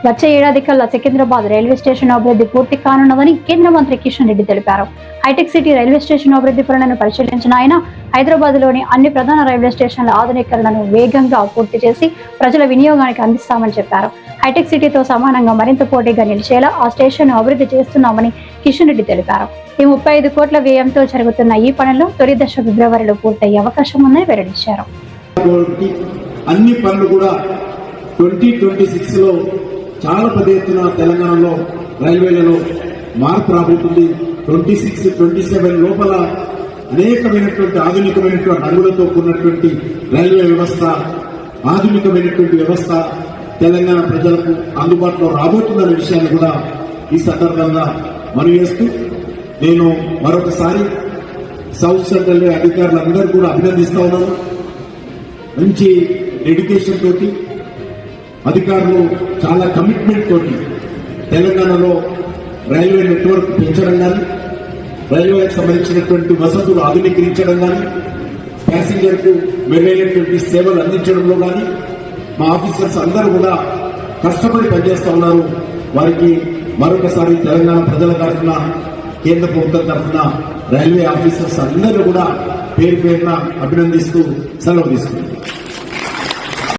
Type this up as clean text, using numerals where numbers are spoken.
వచ్చే ఏడాది కల్లా సికింద్రాబాద్ రైల్వే స్టేషన్ అభివృద్ధి పూర్తి కానున్నదని కేంద్ర మంత్రి కిషన్ రెడ్డి తెలిపారు. హైటెక్ సిటీ రైల్వే స్టేషన్ అభివృద్ధి పనులను పరిశీలించిన ఆయన హైదరాబాద్ లోని అన్ని ప్రధాన రైల్వే స్టేషన్ల ఆధునీకరణను వేగంగా పూర్తి చేసి ప్రజల వినియోగానికి అందిస్తామని చెప్పారు. హైటెక్ సిటీతో సమానంగా మరింత పోటీగా నిలిచేలా ఆ స్టేషన్ అభివృద్ధి చేస్తున్నామని కిషన్ రెడ్డి తెలిపారు. ఈ 35 కోట్ల వ్యయంతో జరుగుతున్న ఈ పనులు తొలి దశ ఫిబ్రవరిలో పూర్తయ్యే అవకాశం ఉందని వెల్లడించారు. అన్ని పనులు కూడా 2026 లో చాలా పెద్ద ఎత్తున తెలంగాణలో రైల్వేలలో మార్పు రాబోతుంది. 26, 27 లోపల అనేకమైనటువంటి ఆధునికమైనటువంటి రంగులతో కూడినటువంటి రైల్వే వ్యవస్థ, ఆధునికమైనటువంటి వ్యవస్థ తెలంగాణ ప్రజలకు అందుబాటులో రాబోతుందనే విషయాన్ని కూడా ఈ సందర్భంగా మనవి చేస్తూ నేను మరొకసారి సౌత్ సెంట్రల్ రైల్వే అధికారులందరూ కూడా అభినందిస్తా ఉన్నాను. మంచి డెడికేషన్ తోటి అధికారులు చాలా కమిట్మెంట్ తోటి తెలంగాణలో రైల్వే నెట్వర్క్ పెంచడం కానీ, రైల్వేలకు సంబంధించినటువంటి వసతులు ఆధునీకరించడం కానీ, ప్యాసింజర్ కు మెరుగైనటువంటి సేవలు అందించడంలో కానీ మా ఆఫీసర్స్ అందరూ కూడా కష్టపడి పనిచేస్తా ఉన్నారు. వారికి మరొకసారి తెలంగాణ ప్రజల తరఫున, కేంద్ర ప్రభుత్వం తరఫున రైల్వే ఆఫీసర్స్ అందరూ కూడా పేరు పేరున అభినందిస్తూ సెలవు తీసుకుంటున్నారు.